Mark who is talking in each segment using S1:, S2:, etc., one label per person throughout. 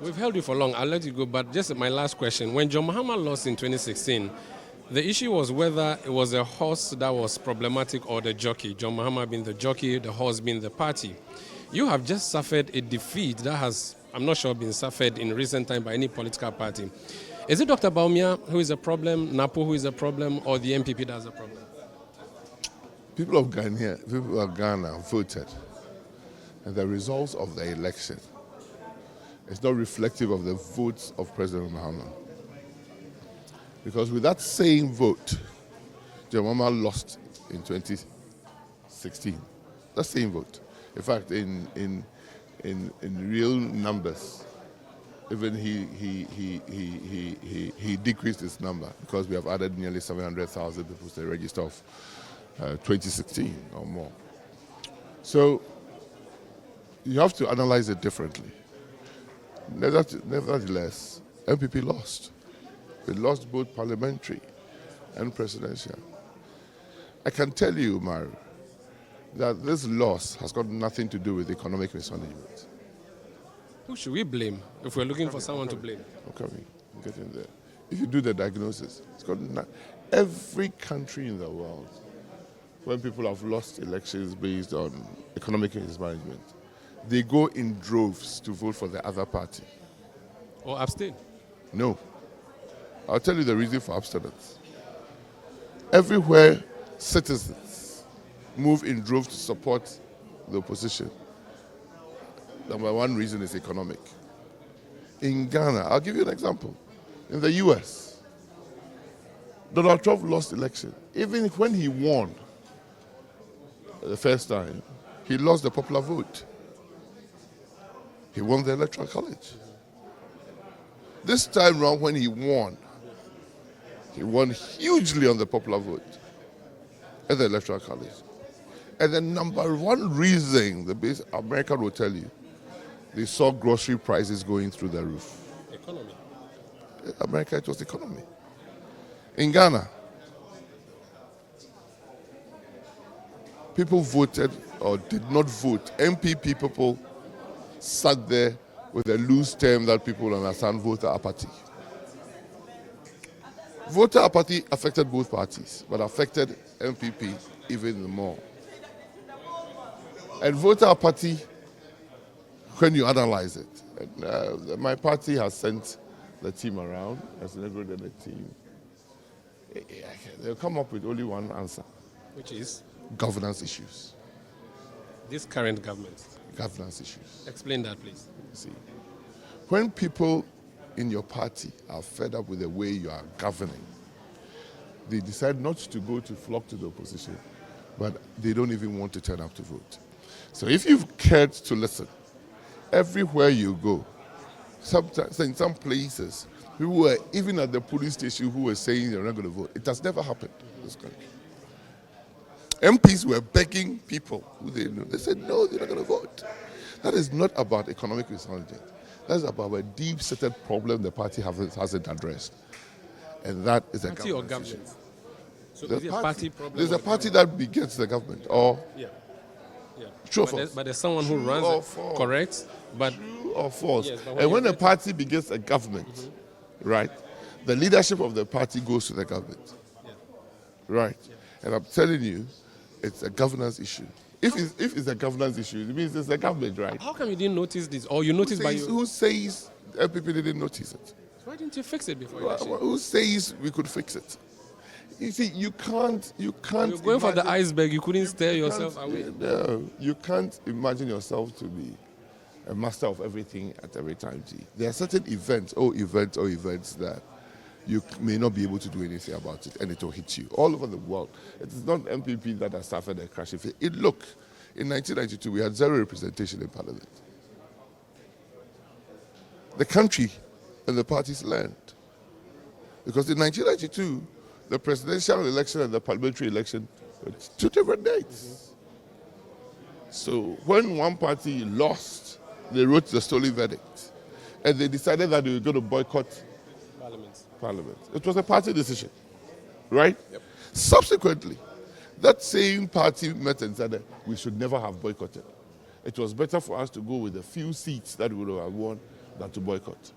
S1: We've held you for long. I'll let you go. But just my last question. When John Mahama lost in 2016, the issue was whether it was a horse that was problematic or the jockey. John Mahama being the jockey, the horse being the party. You have just suffered a defeat that has, I'm not sure, been suffered in recent time by any political party. Is it Dr. Baumia who is a problem, Napo who is a problem, or the NPP that's a problem?
S2: People of Ghana voted, and the results of the election is not reflective of the votes of President Mahama. Because with that same vote, John Mahama lost in 2016. That same vote. In fact, in real numbers, even he decreased his number because we have added nearly 700,000 people to the register of 2016 or more. So you have to analyze it differently. Nevertheless, NPP lost. It lost both parliamentary and presidential. I can tell you, Mario, that this loss has got nothing to do with economic mismanagement.
S1: Who should we blame if we're looking for someone to blame?
S2: I'm getting there. If you do the diagnosis, it's got every country in the world, when people have lost elections based on economic mismanagement, they go in droves to vote for the other party.
S1: Or abstain?
S2: No. I'll tell you the reason for abstinence. Everywhere citizens move in droves to support the opposition, number one reason is economic. In Ghana, I'll give you an example. In the US, Donald Trump lost election. Even when he won the first time, he lost the popular vote. He won the Electoral College. This time round when he won hugely on the popular vote at the Electoral College. And the number one reason, the base American will tell you, they saw grocery prices going through the roof.
S1: Economy.
S2: America, it was economy. In Ghana, people voted or did not vote. NPP people sat there with a loose term that people understand, voter apathy. Voter apathy affected both parties, but affected NPP even more. And voter apathy, when you analyze it, and, my party has sent the team around, has integrated the team. They'll come up with only one answer.
S1: Which is?
S2: Governance issues.
S1: This current government.
S2: Governance issues.
S1: Explain that, please.
S2: See, when people in your party are fed up with the way you are governing, they decide not to go to flock to the opposition, but they don't even want to turn up to vote. So if you've cared to listen, everywhere you go, sometimes in some places, people were even at the police station who were saying they're not going to vote. It has never happened in this country. MPs were begging people who they knew. They said, no, they're not going to vote. That is not about economic mismanagement. That's about a deep-seated problem the party hasn't addressed. And that is a
S1: party or
S2: government issue.
S1: So is it a party problem?
S2: There's a party that begets the government, or
S1: yeah.
S2: True or
S1: but
S2: false?
S1: But there's someone who runs it, correct? But
S2: true or false?
S1: Yes,
S2: and when a party begets a government, right, the leadership of the party goes to the government, right? And I'm telling you, it's a governance issue. If it's a governance issue, it means it's the government, right?
S1: How come you didn't notice this, or you noticed by you?
S2: Who says people didn't notice it?
S1: Why didn't you fix it before election?
S2: Who says we could fix it? You see, you can't.
S1: You're going for the iceberg. You couldn't steer yourself away.
S2: No, you can't imagine yourself to be a master of everything at every time. There are certain events that you may not be able to do anything about it, and it will hit you all over the world. It is not MPP that has suffered a crash. Look, in 1992 we had zero representation in Parliament. The country and the parties learned, because in 1992. The presidential election and the parliamentary election were two different dates. So when one party lost, they wrote the stolen verdict. And they decided that they were going to boycott Parliament. It was a party decision, right?
S1: Yep.
S2: Subsequently, that same party met and said that we should never have boycotted. It was better for us to go with the few seats that we would have won than to boycott.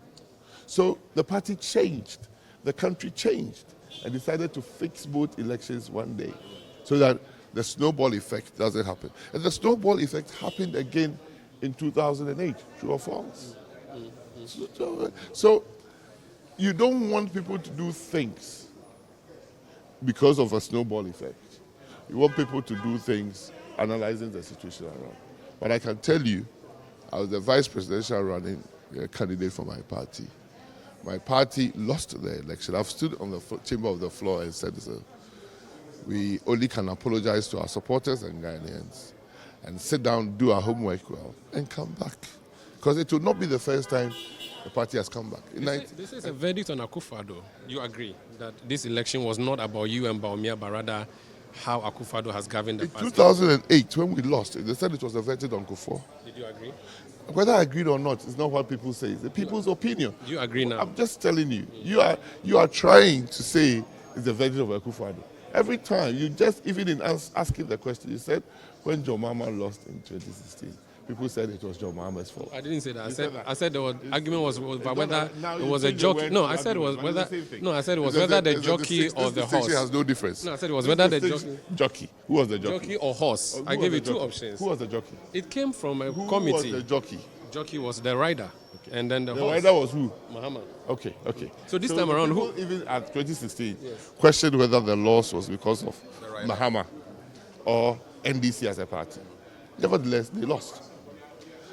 S2: So the party changed, the country changed, and decided to fix both elections one day so that the snowball effect doesn't happen. And the snowball effect happened again in 2008, true or false? So you don't want people to do things because of a snowball effect. You want people to do things analyzing the situation around. But I can tell you, I was the vice presidential running candidate for my party. My party lost the election. I've stood on the chamber of the floor and said, we only can apologize to our supporters and Ghanaians and sit down, do our homework well, and come back. Because it will not be the first time the party has come back.
S1: This is a verdict on Akufo-Addo. You agree that this election was not about you and Bawumia, but rather how Akufo-Addo has governed the party?
S2: In 2008, when we lost, they said it was a verdict on Akufo.
S1: Did you agree?
S2: Whether I agreed or not, it's not what people say. It's the people's opinion.
S1: Do you agree now?
S2: I'm just telling you. You are trying to say it's the verdict of Akufo-Addo. Every time, you just, even in asking the question, you said when John Mahama lost in 2016, people said it was John Mahama's fault.
S1: I didn't say that. I said the argument was about whether it was a jockey. No, I said it was whether. No, I said it was whether the jockey or the horse.
S2: Has no difference.
S1: No, I said it was whether the
S2: jockey. Who was the jockey?
S1: Jockey or horse. I gave you two options.
S2: Who was the jockey?
S1: It came from a committee.
S2: Who was the jockey?
S1: Jockey was the rider, and then the horse.
S2: The rider was who?
S1: Mahama.
S2: Okay.
S1: So this time around, who?
S2: Even at 2016, questioned whether the loss was because of Mahama or NDC as a party. Nevertheless, they lost.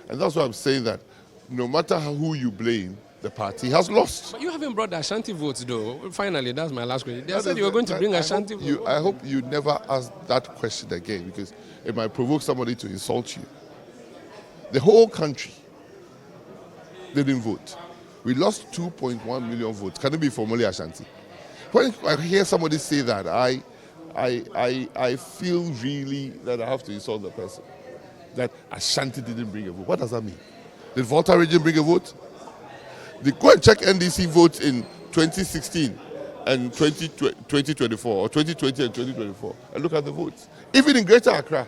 S2: And that's why I'm saying that no matter who you blame, the party has lost.
S1: But you haven't brought the Ashanti votes, though. Finally, that's my last question. They said you were going to bring Ashanti votes.
S2: I hope you never ask that question again, because it might provoke somebody to insult you. The whole country didn't vote. We lost 2.1 million votes. Can it be formally Ashanti? When I hear somebody say that, I feel really that I have to insult the person. That Ashanti didn't bring a vote. What does that mean? Did Volta region bring a vote? Go and check NDC votes in 2016 and 2024, or 2020 and 2024, and look at the votes. Even in Greater Accra,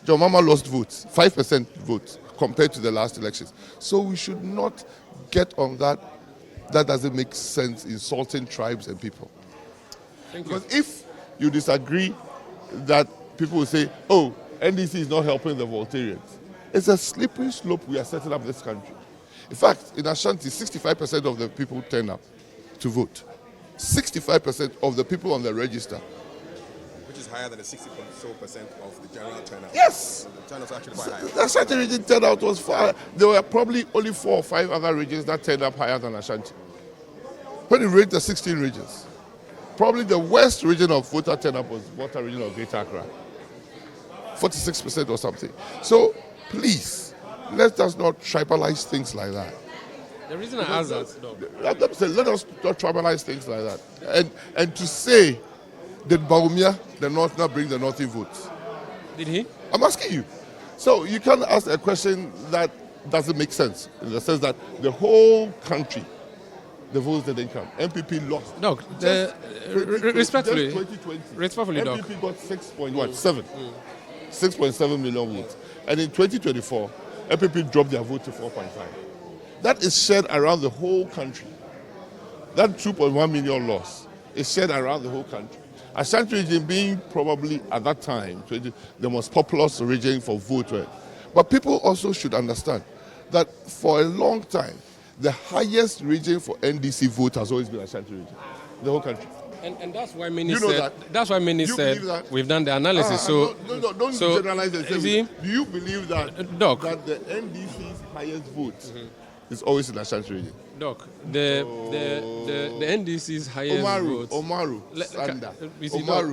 S2: John Mahama lost votes, 5% votes compared to the last elections. So we should not get on that. That doesn't make sense, insulting tribes and people.
S1: Thank you.
S2: Because if you disagree, that people will say, oh, NDC is not helping the Voltarians. It's a slippery slope we are setting up this country. In fact, in Ashanti, 65% of the people turn up to vote. 65% of the people on the register.
S3: Which is higher than the 60% of the general turnout.
S2: Yes!
S3: The turnout is actually quite higher.
S2: The Ashanti region turnout was far. There were probably only 4 or 5 other regions that turned up higher than Ashanti. When you rate the 16 regions, probably the worst region of voter turnout was Volta region of Greater Accra. 46% or something. So please, let us not tribalize things like that.
S1: The reason I asked that,
S2: let us not tribalize things like that. And to say, did Bawumia, the Northerner, bring the Northern votes?
S1: did he?
S2: I'm asking you. So you can't ask a question that doesn't make sense, in the sense that the whole country, the votes didn't come. NPP lost.
S1: Doc, respectfully,
S2: just 2020.
S1: Respectfully, Doc.
S2: NPP got 6.7 million votes. And in 2024, NPP dropped their vote to 4.5. That is shared around the whole country. That 2.1 million loss is shared around the whole country. Ashanti region being probably, at that time, the most populous region for vote. But people also should understand that for a long time, the highest region for NDC vote has always been Ashanti region, the whole country.
S1: And that's why many said. That's why many said we've done the analysis.
S2: Don't generalize the same. Do you believe that
S1: Doc,
S2: that the NDC's highest vote is always in Ashanti region?
S1: Doc, the NDC's highest vote.
S2: Omaru, Sanda.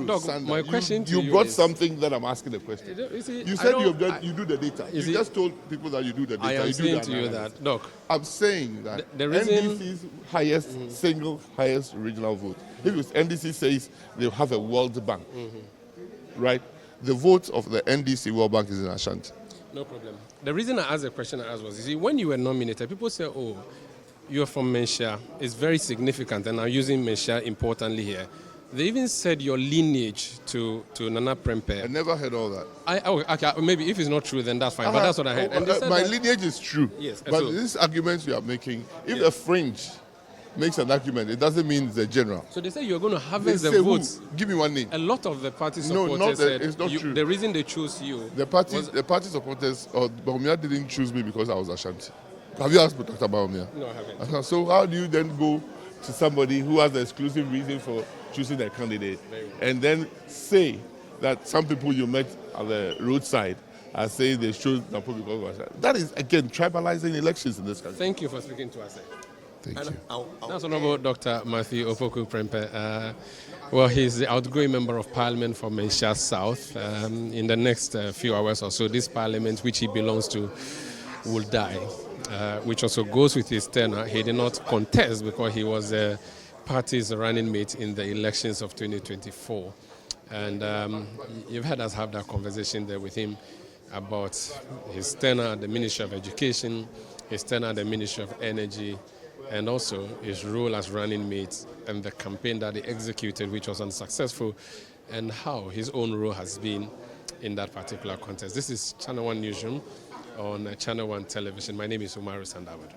S1: Doc,
S2: Sanda.
S1: my question to you
S2: You brought
S1: is,
S2: something that I'm asking a question. You said you do the data. You just told people that you do the data.
S1: I am saying to you that, Doc.
S2: I'm saying that
S1: the reason
S2: NDC's highest, single highest regional vote. If NDC says they have a World Bank, right? The vote of the NDC World Bank is in Ashanti.
S1: No problem. The reason I asked the question I asked was, you see, when you were nominated, people say, oh, you're from Menshia. It's very significant, and I'm using Menshia importantly here. They even said your lineage to Nana
S2: I
S1: Prempeh.
S2: never heard all that.
S1: Okay, maybe if it's not true, then that's fine. But that's what I heard. And they said
S2: My
S1: that-
S2: lineage is true.
S1: Yes,
S2: But
S1: so-
S2: these arguments you are making, if
S1: Yes.
S2: the fringe makes an argument, it doesn't mean it's a general.
S1: So they say you're going to
S2: They
S1: harvest
S2: say
S1: the
S2: who?
S1: votes.
S2: Give me one name.
S1: A lot of the party
S2: No,
S1: supporters
S2: not
S1: said
S2: it's not true.
S1: the reason they chose you.
S2: The party supporters, or Baumia didn't choose me because I was Ashanti. Have you asked Dr. Baumia?
S1: No, I haven't.
S2: So how do you then go to somebody who has the exclusive reason for choosing a candidate and then say that some people you met at the roadside are saying they chose Napo because of Ashanti? That is, again, tribalizing elections in this country.
S1: Thank you for speaking to us.
S2: Thank you.
S1: That's Honorable Dr. Matthew Opoku Prempeh. Well, he's the outgoing member of Parliament for Mensah South. In the next few hours or so, this Parliament, which he belongs to, will die, which also goes with his tenure. He did not contest because he was the party's running mate in the elections of 2024. And you've heard us have that conversation there with him about his tenure at the Ministry of Education, his tenure at the Ministry of Energy, and also his role as running mate and the campaign that he executed, which was unsuccessful, and how his own role has been in that particular contest. This is Channel One Newsroom on Channel One Television. My name is Umaru Sandawadu.